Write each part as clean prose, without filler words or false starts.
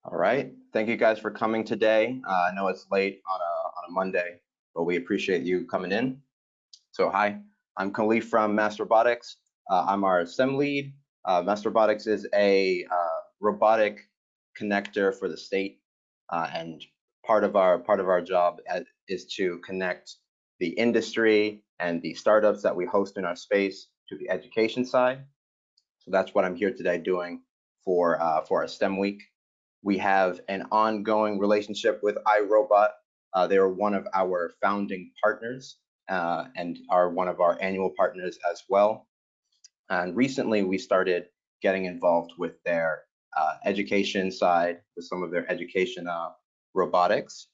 All right. Thank you guys for coming today. I know it's late on a Monday, but we appreciate you coming in. So hi, I'm Khalif from Master Robotics. I'm our STEM lead. Master Robotics is a robotic connector for the state, and part of our job is to connect the industry and the startups that we host in our space to the education side. So that's what I'm here today doing for our STEM week. We have an ongoing relationship with iRobot. They are one of our founding partners and are one of our annual partners as well. And recently we started getting involved with their education side, with some of their education robotics.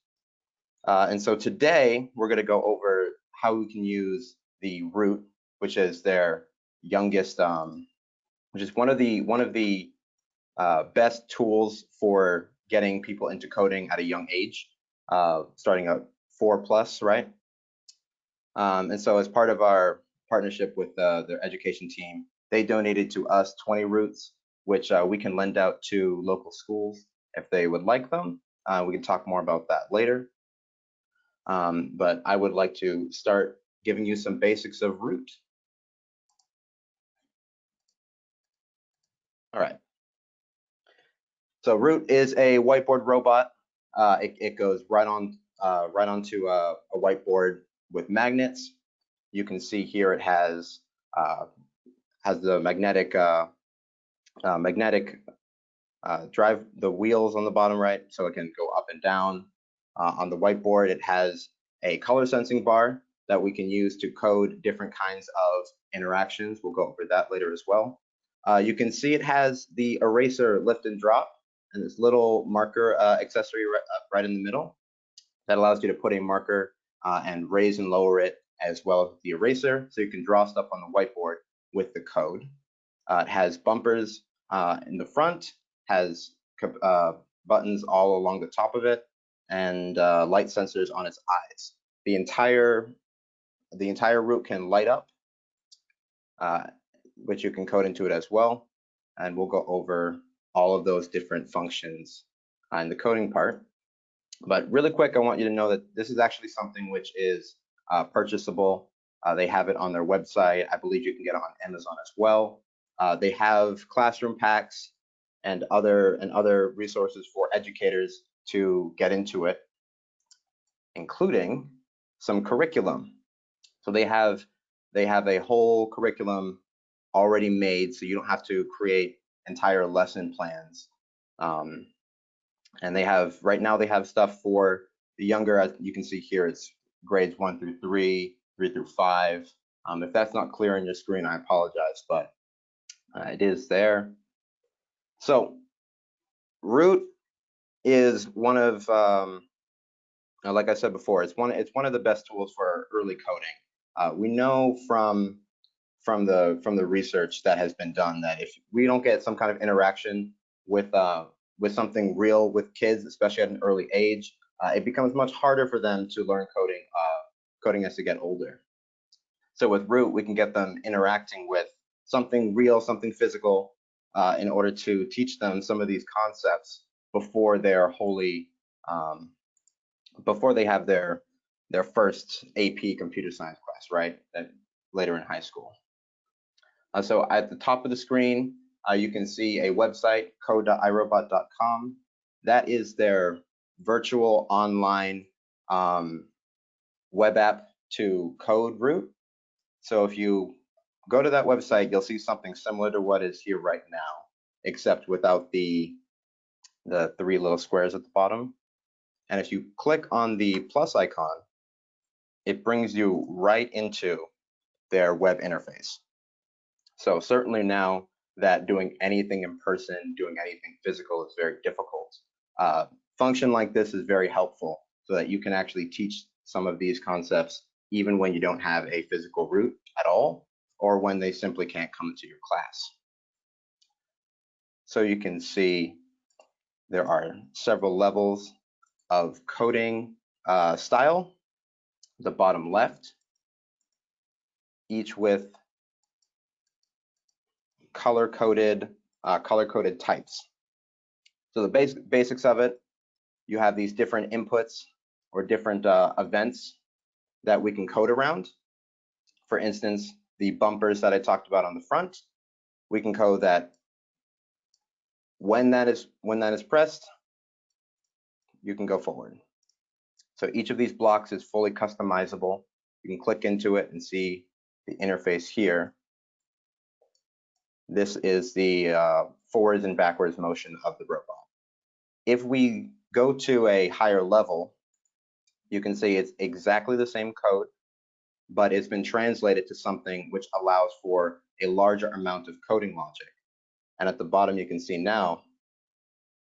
And so today we're going to go over how we can use the Root, which is their youngest, which is one of the best tools for getting people into coding at a young age, starting at 4+, right? And so as part of our partnership with their education team, they donated to us 20 Roots, which we can lend out to local schools if they would like them. We can talk more about that later. But I would like to start giving you some basics of Root. All right. So Root is a whiteboard robot. It goes right onto a whiteboard with magnets. You can see here it has the magnetic drive the wheels on the bottom right, so it can go up and down. On the whiteboard, it has a color sensing bar that we can use to code different kinds of interactions. We'll go over that later as well. You can see it has the eraser lift and drop and this little marker accessory right in the middle that allows you to put a marker and raise and lower it as well as the eraser, so you can draw stuff on the whiteboard with the code. It has bumpers in the front, has buttons all along the top of it, and light sensors on its eyes. The entire Root can light up, which you can code into it as well. And we'll go over all of those different functions in the coding part. But really quick, I want you to know that this is actually something which is purchasable. They have it on their website. I believe you can get it on Amazon as well. They have classroom packs and other resources for educators to get into it, including some curriculum. So they have a whole curriculum already made, so you don't have to create entire lesson plans. And right now they have stuff for the younger, as you can see here, it's grades 1 through 3, 3 through 5. If that's not clear on your screen, I apologize, but it is there. So Root is one of, like I said before, it's one of the best tools for early coding. We know from the research that has been done that if we don't get some kind of interaction with something real with kids, especially at an early age, it becomes much harder for them to learn coding as they get older. So with Root, we can get them interacting with something real, something physical, in order to teach them some of these concepts before they are before they have their first AP computer science class, right? Later in high school. So at the top of the screen, you can see a website, code.irobot.com. That is their virtual online web app to code Root. So if you go to that website, you'll see something similar to what is here right now, except without the 3 little squares at the bottom. And if you click on the plus icon, it brings you right into their web interface. So certainly now that doing anything in person, doing anything physical is very difficult. Function like this is very helpful so that you can actually teach some of these concepts even when you don't have a physical Root at all, or when they simply can't come to your class. So you can see there are several levels of coding style, the bottom left, each with color-coded types. So the basics of it, you have these different inputs or different events that we can code around. For instance, the bumpers that I talked about on the front, we can code that when that is pressed, you can go forward. So each of these blocks is fully customizable. You can click into it and see the interface here. This is the forwards and backwards motion of the robot. If we go to a higher level, you can see it's exactly the same code, but it's been translated to something which allows for a larger amount of coding logic. And at the bottom, you can see now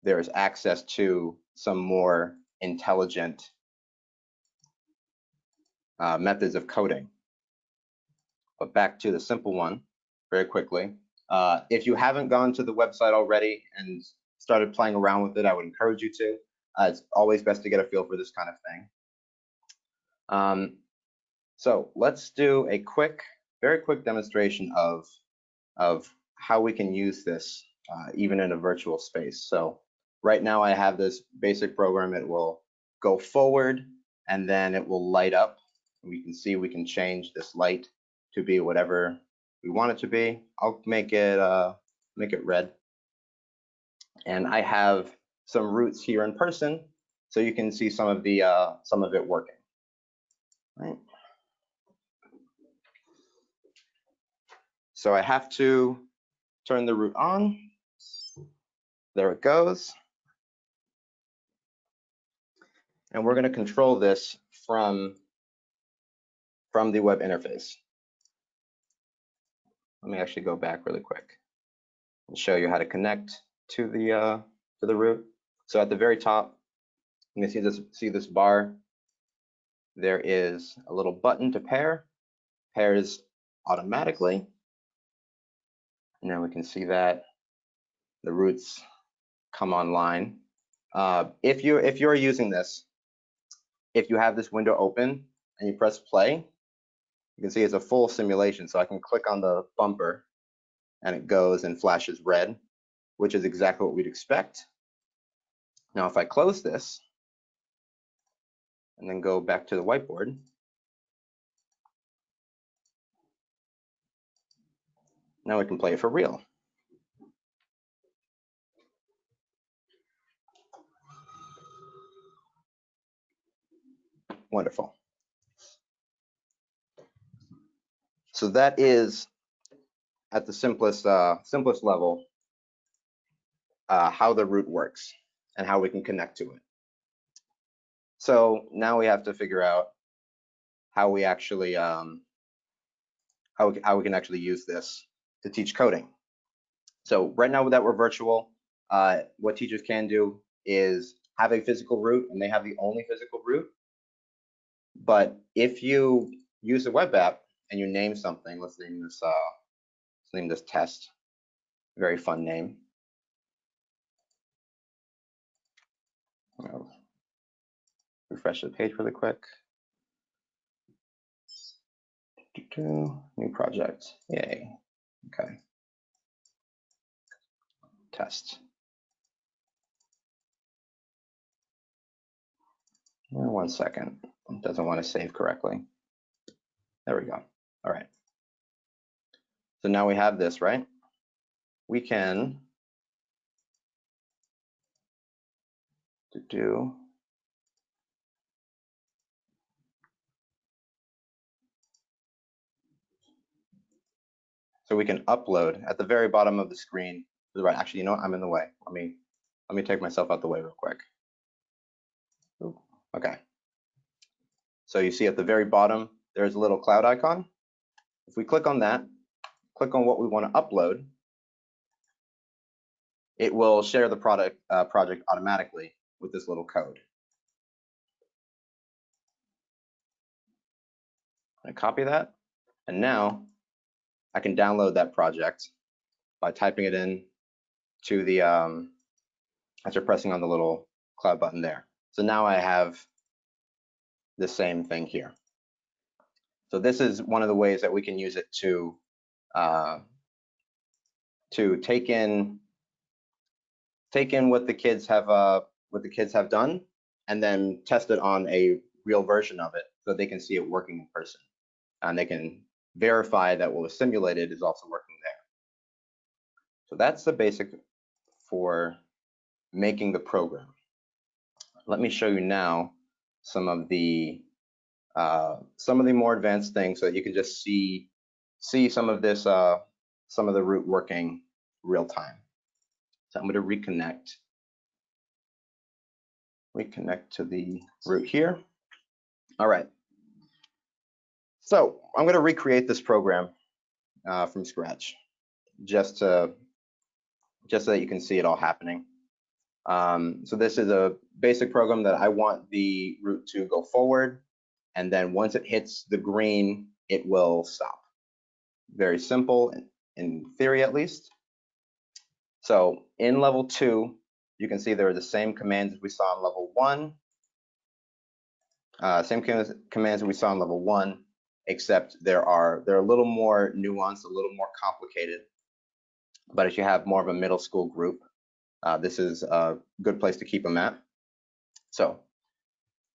there is access to some more intelligent methods of coding. But back to the simple one very quickly. If you haven't gone to the website already and started playing around with it, I would encourage you to. It's always best to get a feel for this kind of thing. So let's do a very quick demonstration of how we can use this even in a virtual space. So right now I have this basic program. It will go forward and then it will light up. We can see we can change this light to be whatever we want it to be. I'll make it red. And I have some routes here in person, so you can see some of it working. Right. So I have to turn the route on. There it goes. And we're going to control this from the web interface. Let me actually go back really quick and show you how to connect to the route. So at the very top, you can see this bar. There is a little button to pair. Pairs automatically. And now we can see that the routes come online. If you're using this, if you have this window open and you press play, you can see it's a full simulation. So I can click on the bumper and it goes and flashes red, which is exactly what we'd expect. Now, if I close this and then go back to the whiteboard, now we can play it for real. Wonderful. So that is at the simplest level how the route works and how we can connect to it. So now we have to figure out how we actually how we can actually use this to teach coding. So right now that we're virtual, what teachers can do is have a physical route, and they have the only physical route. But if you use a web app and you name something, let's name this test. Very fun name. I'll refresh the page really quick. New project. Yay. Okay. Test. 1 second. It doesn't want to save correctly. There we go. All right. So now we have this, right? We can so we can upload at the very bottom of the screen to the right. Actually, you know what? I'm in the way. Let me take myself out the way real quick. Ooh, okay. So you see at the very bottom, there's a little cloud icon. If we click on that, click on what we want to upload, it will share the project automatically with this little code. I copy that, and now I can download that project by typing it in to the after pressing on the little cloud button there. So now I have the same thing here. So this is one of the ways that we can use it to take in what the kids have done, and then test it on a real version of it so they can see it working in person, and they can verify that what was simulated is also working there. So that's the basic for making the program. Let me show you now some of the more advanced things so that you can just see some of this, some of the root working real time. So I'm going to reconnect to the root here. All right. So I'm going to recreate this program from scratch, just so that you can see it all happening. So this is a basic program that I want the root to go forward, and then once it hits the green, it will stop. Very simple in theory, at least. So in level 2, you can see there are the same commands as we saw in level 1. Same commands that we saw in level 1, except they're a little more nuanced, a little more complicated. But if you have more of a middle school group, this is a good place to keep them at. So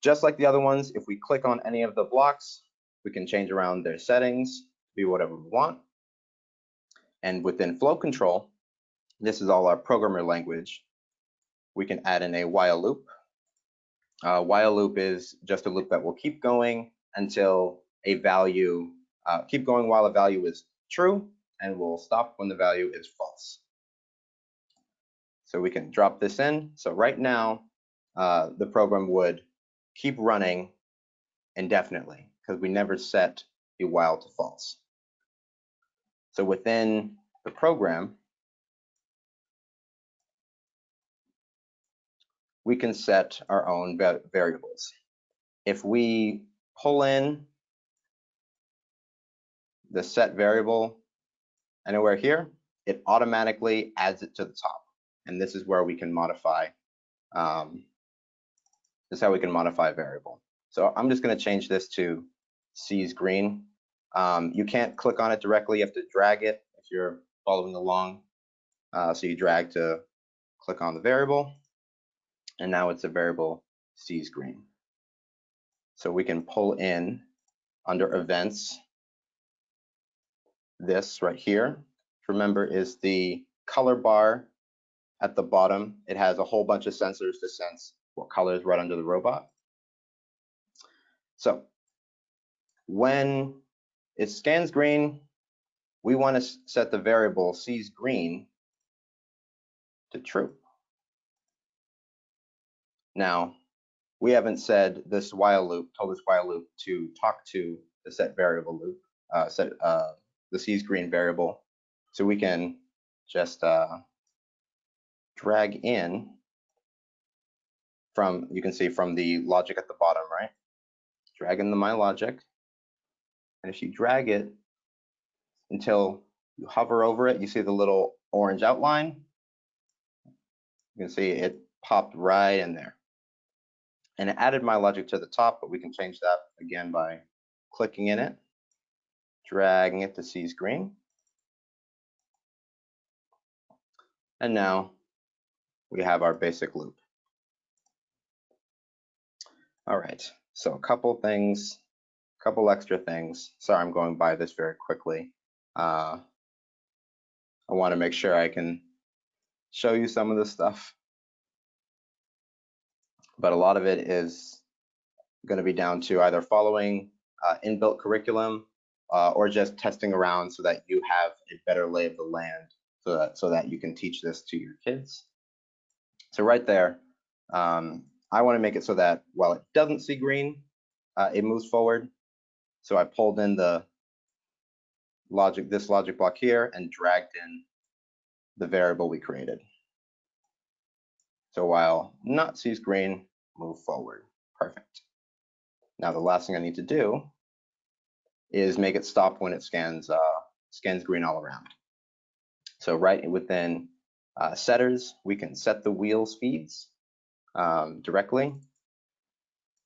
just like the other ones, if we click on any of the blocks, we can change around their settings to be whatever we want. And within flow control, this is all our programmer language. We can add in a while loop. While loop is just a loop that will keep going until a value, keep going while a value is true, and will stop when the value is false. So we can drop this in. So right now, the program would keep running indefinitely because we never set the while to false. So within the program, we can set our own variables. If we pull in the set variable anywhere here, it automatically adds it to the top. And this is where we can modify, this is how we can modify a variable. So I'm just going to change this to sees green. You can't click on it directly, you have to drag it if you're following along. So you drag to click on the variable, and now it's a variable sees green. So we can pull in under events, this right here, remember, is the color bar at the bottom. It has a whole bunch of sensors to sense what color is right under the robot. So when it scans green, we want to set the variable sees green to true. Now, we haven't said this while loop, told this while loop to talk to the set variable loop, the sees green variable. So we can just drag in from, you can see from the logic at the bottom, right? Drag in the my logic. And if you drag it until you hover over it, you see the little orange outline. You can see it popped right in there. And it added my logic to the top, but we can change that again by clicking in it, dragging it to sees green. And now we have our basic loop. All right, so a couple things, a couple extra things. Sorry, I'm going by this very quickly. I want to make sure I can show you some of this stuff, but a lot of it is going to be down to either following inbuilt curriculum or just testing around so that you have a better lay of the land, so that you can teach this to your kids. So right there, I want to make it so that while it doesn't see green, it moves forward. So I pulled in the logic, this logic block here, and dragged in the variable we created. So while not sees green, move forward. Perfect. Now the last thing I need to do is make it stop when it scans green all around. So right within setters, we can set the wheel speeds directly.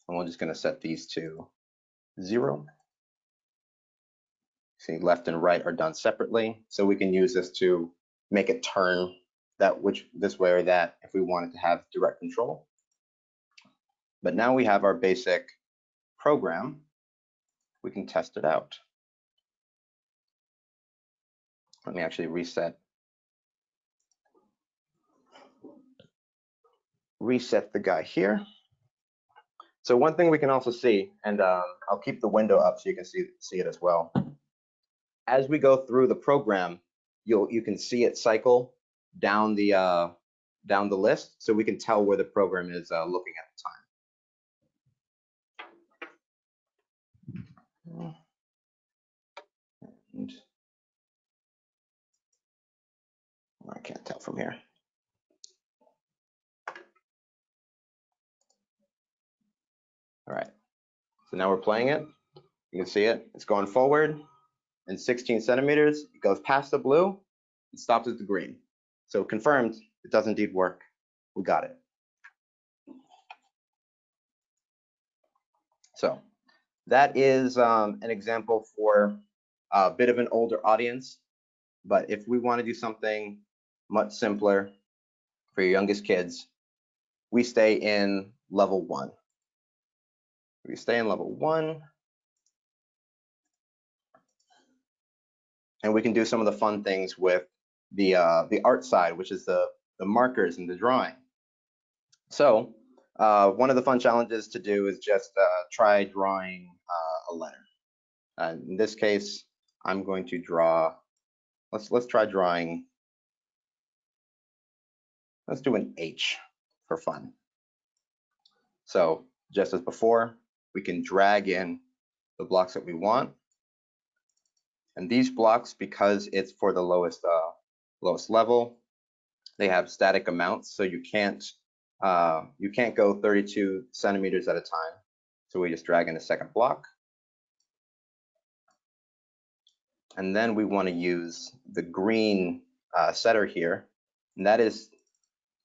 And we're just going to set these to 0. See, left and right are done separately. So we can use this to make it turn this way or that if we wanted to have direct control. But now we have our basic program. We can test it out. Let me actually reset the guy here. So one thing we can also see, and I'll keep the window up so you can see it as well. As we go through the program, you can see it cycle down the list, so we can tell where the program is looking at the time. And I can't tell from here. All right, so now we're playing it. You can see it. It's going forward in 16 centimeters. It goes past the blue and stops at the green. So confirmed, it does indeed work. We got it. So that is an example for a bit of an older audience. But if we want to do something much simpler for your youngest kids, we stay in level 1. We stay in level 1. And we can do some of the fun things with the art side, which is the markers and the drawing. So one of the fun challenges to do is just try drawing a letter. In this case, I'm going to draw, let's try drawing, let's do an H for fun. So just as before, we can drag in the blocks that we want. And these blocks, because it's for the lowest level, they have static amounts, so you can't go 32 centimeters at a time. So we just drag in a second block. And then we want to use the green setter here, and that is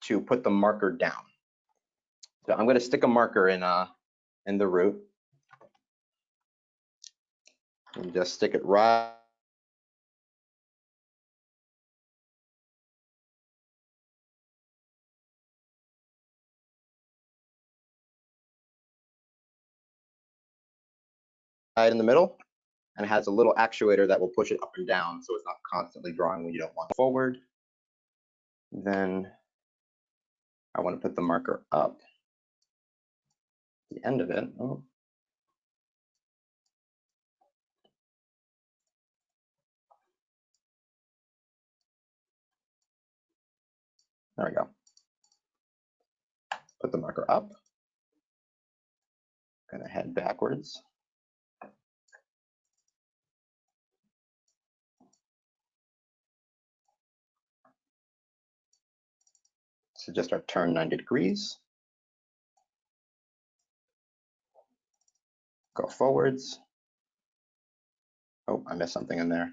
to put the marker down. So I'm going to stick a marker in the root and just stick it right in the middle, and it has a little actuator that will push it up and down so it's not constantly drawing when you don't want it forward. Then I want to put the marker up the end of it. Oh. There we go. Put the marker up. Gonna head backwards. So just our turn 90 degrees. Go forwards. Oh, I missed something in there.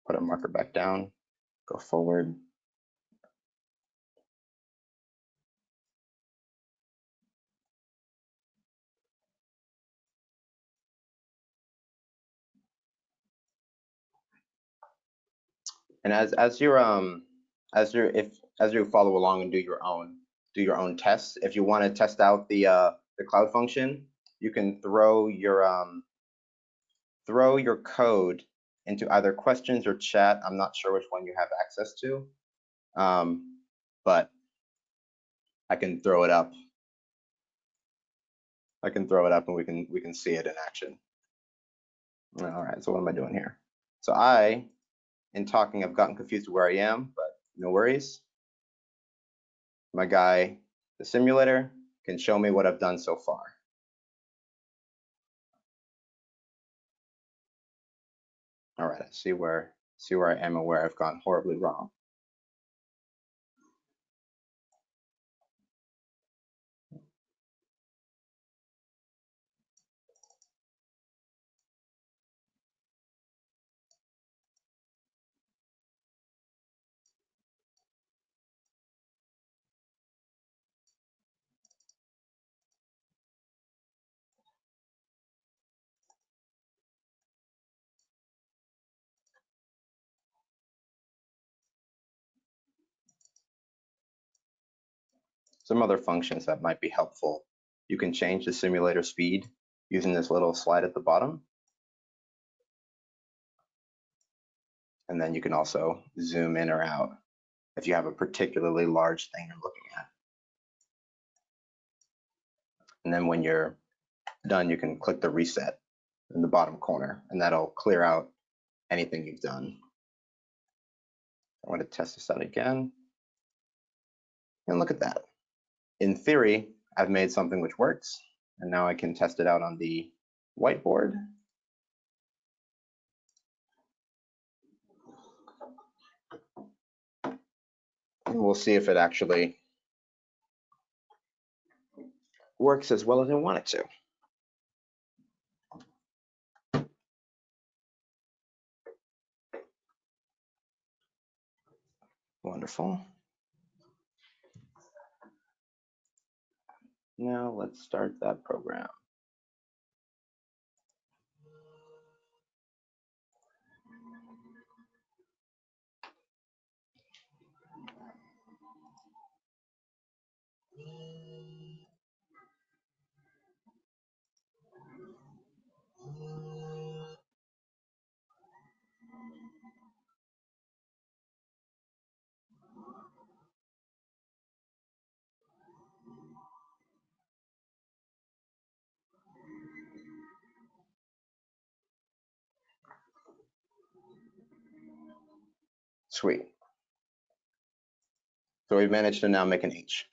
Put a marker back down. Go forward. And as you follow along and do your own tests, if you want to test out the cloud function, you can throw your code into either questions or chat. I'm not sure which one you have access to, but I can throw it up. And we can see it in action. All right, so what am I doing here? So in talking, I've gotten confused with where I am, but no worries. My guy, the simulator, can show me what I've done so far. All right, I see where I am and where I've gone horribly wrong. some other functions that might be helpful. You can change the simulator speed using this little slide at the bottom. And then you can also zoom in or out if you have a particularly large thing you're looking at. And then when you're done, you can click the reset in the bottom corner, and that'll clear out anything you've done. I want to test this out again. And look at that. In theory, I've made something which works, and now I can test it out on the whiteboard. And we'll see if it actually works as well as I want it to. Wonderful. Now let's start that program. Sweet. So we've managed to now make an H.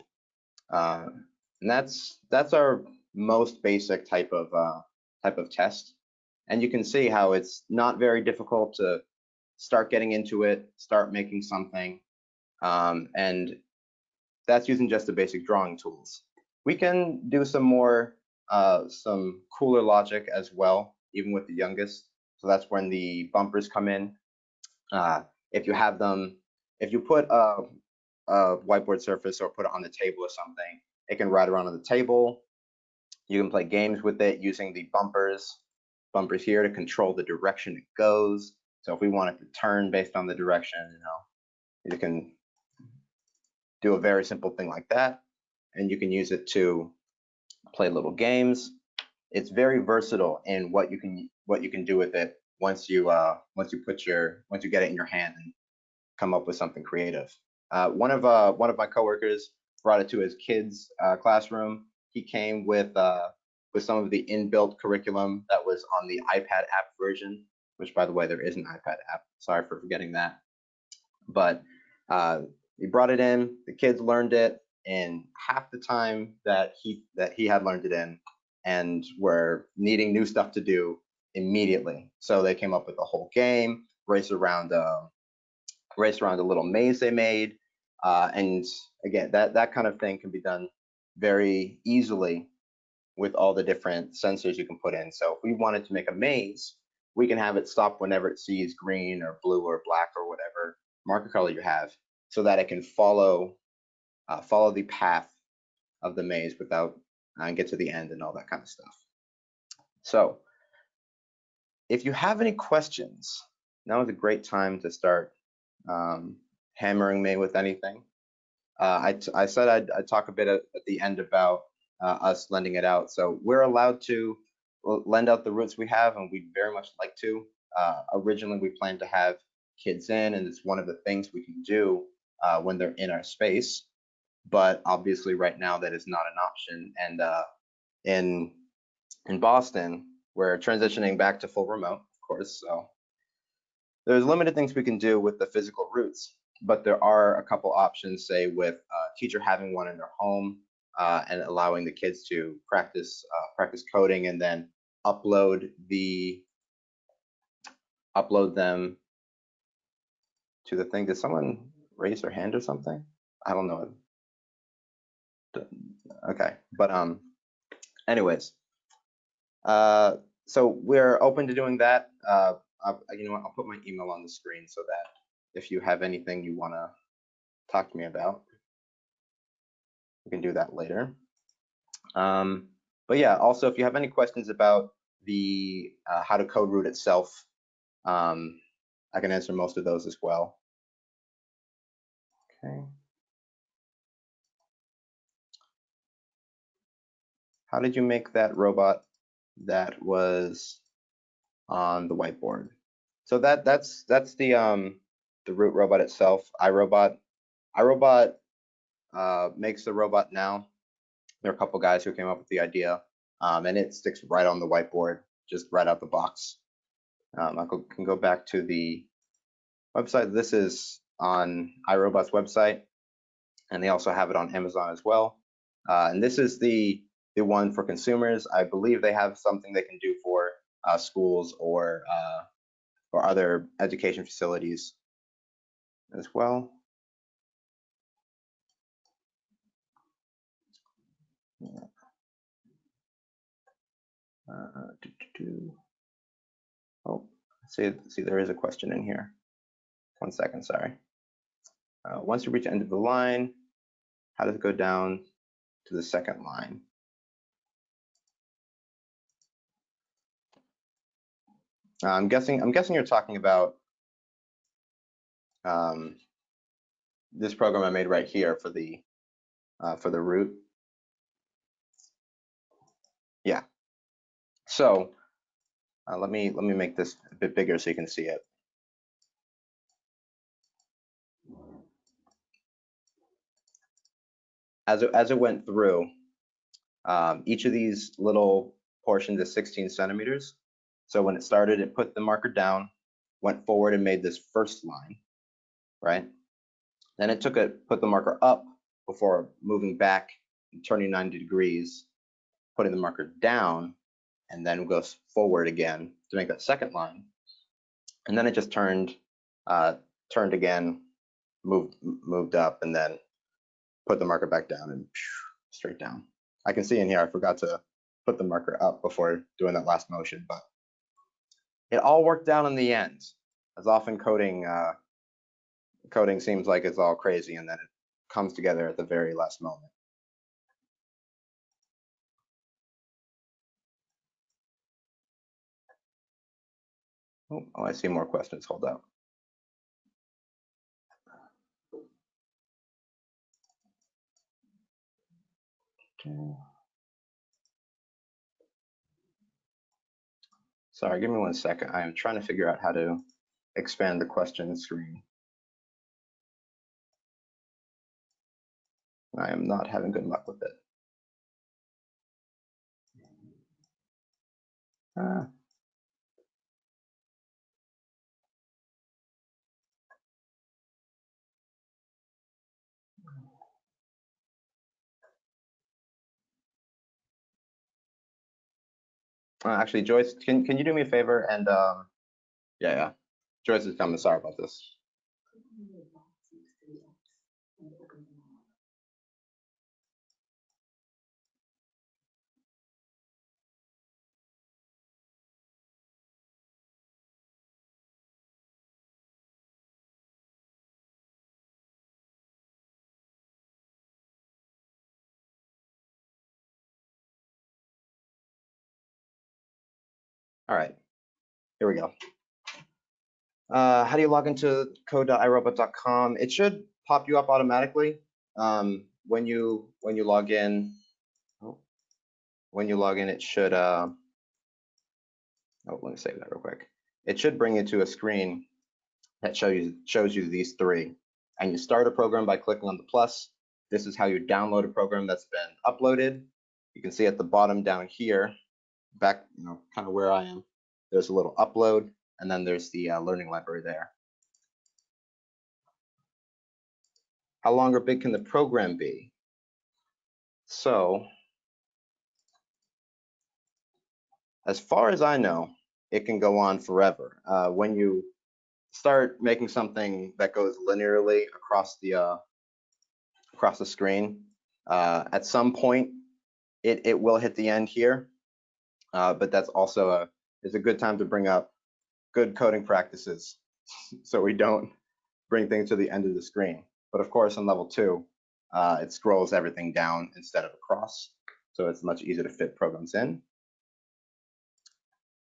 And that's our most basic type of test. And you can see how it's not very difficult to start getting into it, start making something. And that's using just the basic drawing tools. We can do some more, some cooler logic as well, even with the youngest. So that's when the bumpers come in. If you have them, if you put a whiteboard surface or put it on the table or something, it can ride around on the table. You can play games with it using the bumpers here to control the direction it goes. So if we want it to turn based on the direction, you can do a very simple thing like that, and you can use it to play little games. It's very versatile in what you can do with it once you get it in your hand and come up with something creative. One of my coworkers brought it to his kids' classroom. He came with some of the inbuilt curriculum that was on the iPad app version, which, by the way, there is an iPad app. Sorry for forgetting that. But he brought it in. The kids learned it in half the time that he had learned it in, and were needing new stuff to do immediately. So they came up with a whole game, race around a little maze they made, and again, that kind of thing can be done very easily with all the different sensors you can put in. So if we wanted to make a maze, we can have it stop whenever it sees green or blue or black or whatever marker color you have, so that it can follow the path of the maze without and get to the end and all that kind of stuff. So if you have any questions, now is a great time to start hammering me with anything. I said I'd talk a bit at the end about us lending it out. So we're allowed to lend out the routes we have, and we'd very much like to. Originally, we planned to have kids in, and it's one of the things we can do when they're in our space. But obviously, right now, that is not an option. And in Boston, we're transitioning back to full remote, of course. So there's limited things we can do with the physical routes, but there are a couple options, say with a teacher having one in their home and allowing the kids to practice coding, and then upload them to the thing. Did someone raise their hand or something? I don't know. Okay, but anyways, so we're open to doing that. You know what? I'll put my email on the screen so that if you have anything you want to talk to me about, we can do that later. But yeah, also if you have any questions about the how to code route itself, I can answer most of those as well. Okay. how did you make that robot that was on the whiteboard? So that's the root robot itself, iRobot. iRobot makes the robot now. There are a couple guys who came up with the idea, and it sticks right on the whiteboard, just right out the box. Can go back to the website. This is on iRobot's website, and they also have it on Amazon as well. And this is the one for consumers. I believe they have something they can do for schools or other education facilities as well. Yeah. Oh, see, there is a question in here. 1 second, sorry. Once you reach the end of the line, how does it go down to the second line? I'm guessing you're talking about this program I made right here for the root. Yeah. So let me make this a bit bigger so you can see it. As it went through, each of these little portions is 16 centimeters. So when it started, it put the marker down, went forward and made this first line, right? Then it put the marker up before moving back and turning 90 degrees, putting the marker down, and then goes forward again to make that second line. And then it just turned again, moved up, and then put the marker back down and straight down. I can see in here I forgot to put the marker up before doing that last motion, but it all worked out in the end. As often coding seems like it's all crazy, and then it comes together at the very last moment. Oh, I see more questions. Hold up. Okay. Sorry, give me 1 second. I am trying to figure out how to expand the question screen. I am not having good luck with it. Actually, Joyce, can you do me a favor and yeah, Joyce is coming. Sorry about this. All right, here we go. How do you log into code.irobot.com? It should pop you up automatically when you log in. When you log in, it should. Oh, let me save that real quick. It should bring you to a screen that shows you these three, and you start a program by clicking on the plus. This is how you download a program that's been uploaded. You can see at the bottom down here, back, kind of where I am, there's a little upload, and then there's the learning library there. How long or big can the program be? So, as far as I know, it can go on forever. When you start making something that goes linearly across the screen, at some point it will hit the end here, but that's also is a good time to bring up good coding practices so we don't bring things to the end of the screen. But of course, on level 2, it scrolls everything down instead of across, so it's much easier to fit programs in.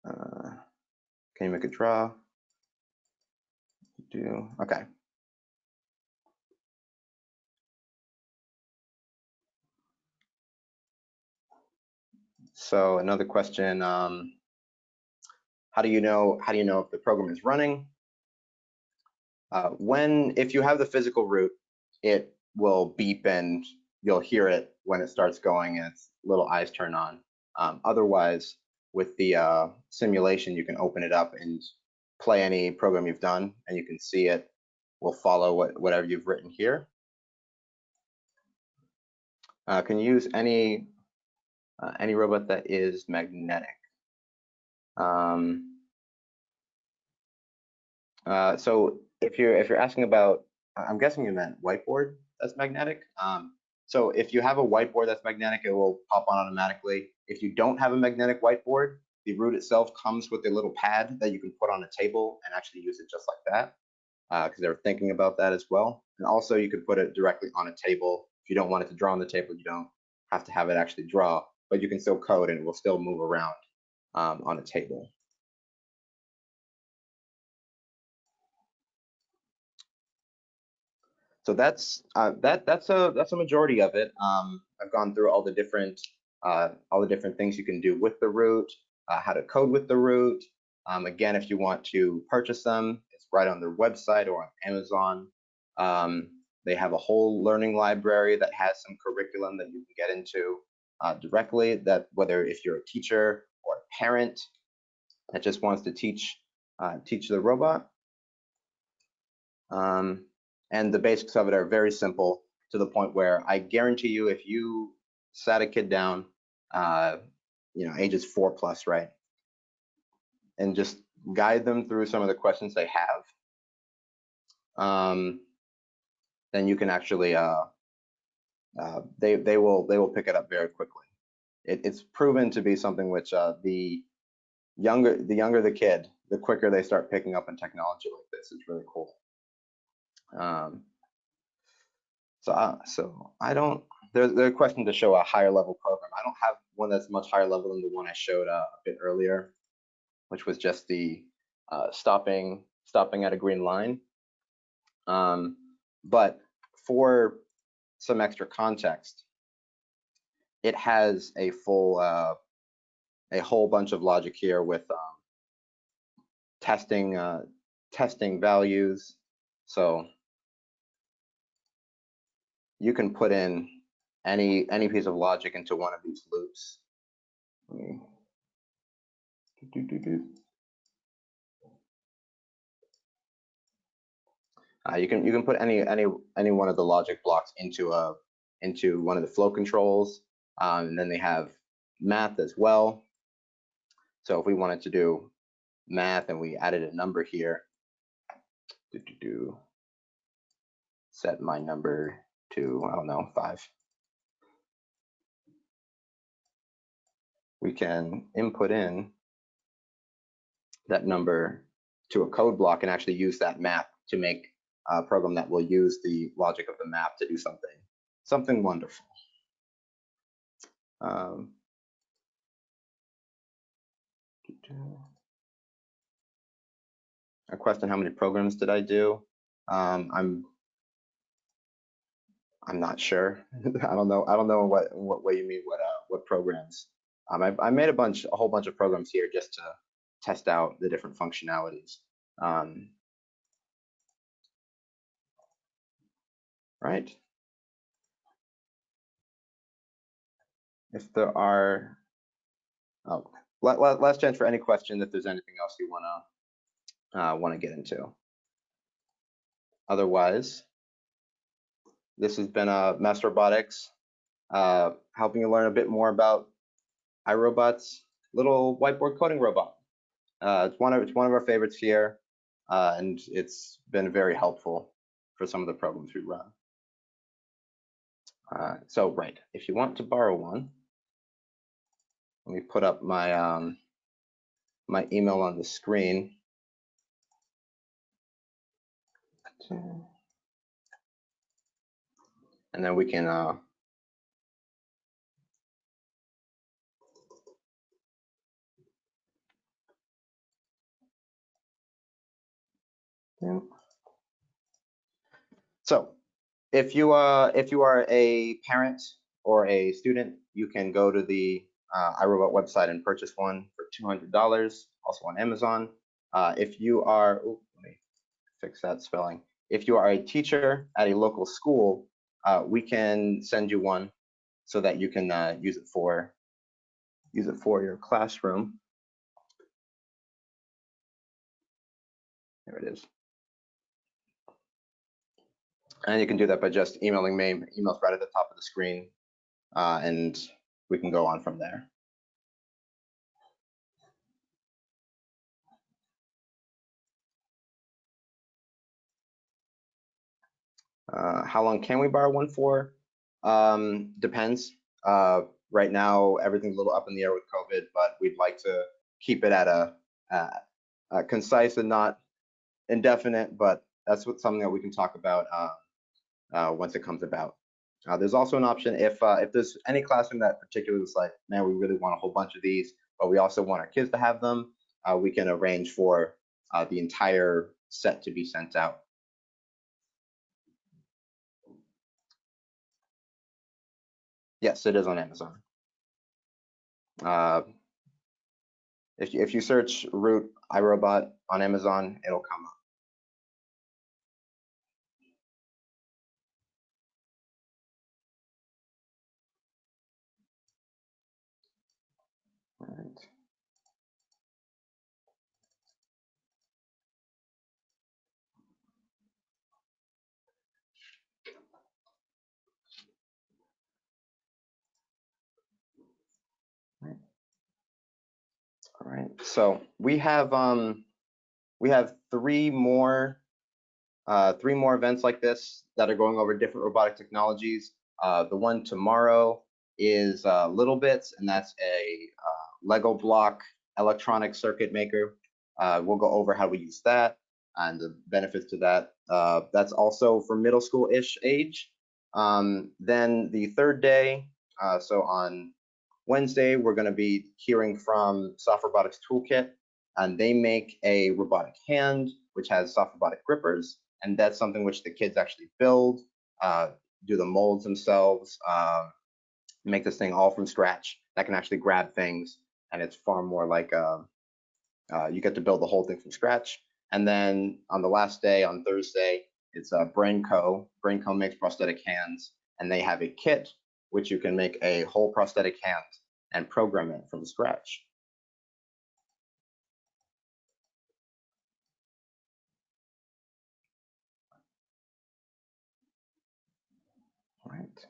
Can you make a draw? Okay. So another question, how do you know if the program is running? If you have the physical root, it will beep and you'll hear it when it starts going and its little eyes turn on. Otherwise, with the simulation, you can open it up and play any program you've done, and you can see it will follow whatever you've written here. Can you use any robot that is magnetic? So if you're asking about, I'm guessing you meant whiteboard that's magnetic. So if you have a whiteboard that's magnetic, it will pop on automatically. If you don't have a magnetic whiteboard, the root itself comes with a little pad that you can put on a table and actually use it just like that, because they were thinking about that as well. And also you could put it directly on a table. If you don't want it to draw on the table, you don't have to have it actually draw, but you can still code and it will still move around on a table. So that's a majority of it. I've gone through all the different things you can do with the root, how to code with the root. Again, if you want to purchase them, it's right on their website or on Amazon. They have a whole learning library that has some curriculum that you can get into directly. That whether if you're a teacher or a parent that just wants to teach the robot. And the basics of it are very simple, to the point where I guarantee you, if you sat a kid down, ages 4+, right, and just guide them through some of the questions they have, then you can actually they will pick it up very quickly. It's proven to be something which the younger the kid, the quicker they start picking up on technology like this. It's really cool. So I don't. There's a question to show a higher level program. I don't have one that's much higher level than the one I showed a bit earlier, which was just the stopping at a green line. But for some extra context, it has a whole bunch of logic here with testing values. So you can put in any piece of logic into one of these loops. You can put any one of the logic blocks into one of the flow controls, and then they have math as well. So if we wanted to do math and we added a number here, set my number to, I don't know, 5. We can input in that number to a code block and actually use that map to make a program that will use the logic of the map to do something wonderful. A question: how many programs did I do? I'm not sure. I don't know what you mean. What programs? I made a whole bunch of programs here just to test out the different functionalities. Right. If there are, last chance for any question. If there's anything else you wanna get into. Otherwise, this has been Master Robotics, helping you learn a bit more about iRobot's little whiteboard coding robot. It's one of our favorites here, and it's been very helpful for some of the programs we run. So right, if you want to borrow one, let me put up my my email on the screen. And then we can so if you are a parent or a student, you can go to the iRobot website and purchase one for $200, also on Amazon. If you are, let me fix that spelling. If you are a teacher at a local school, we can send you one so that you can use it for your classroom. There it is. And you can do that by just emailing me. Email's right at the top of the screen, and we can go on from there. How long can we borrow one for? Depends. Right now, everything's a little up in the air with COVID, but we'd like to keep it at a concise and not indefinite, but that's something that we can talk about once it comes about. There's also an option if there's any classroom that particularly is like, man, we really want a whole bunch of these, but we also want our kids to have them, we can arrange for the entire set to be sent out. Yes, it is on Amazon. If you search root iRobot on Amazon, it'll come up. All right. All right. So we have three more events like this that are going over different robotic technologies. The one tomorrow is Little Bits, and that's a Lego block electronic circuit maker. We'll go over how we use that and the benefits to that. That's also for middle school-ish age. Then the third day, so on Wednesday, we're going to be hearing from Soft Robotics Toolkit, and they make a robotic hand, which has soft robotic grippers, and that's something which the kids actually build, do the molds themselves, make this thing all from scratch that can actually grab things, and it's far more like you get to build the whole thing from scratch. And then on the last day, on Thursday, it's Brainco. Brainco makes prosthetic hands, and they have a kit which you can make a whole prosthetic hand and program it from scratch. All right.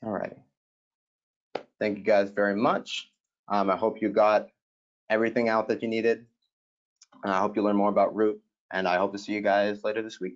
All right. Thank you guys very much. I hope you got everything out that you needed. I hope you learn more about Root, and I hope to see you guys later this week.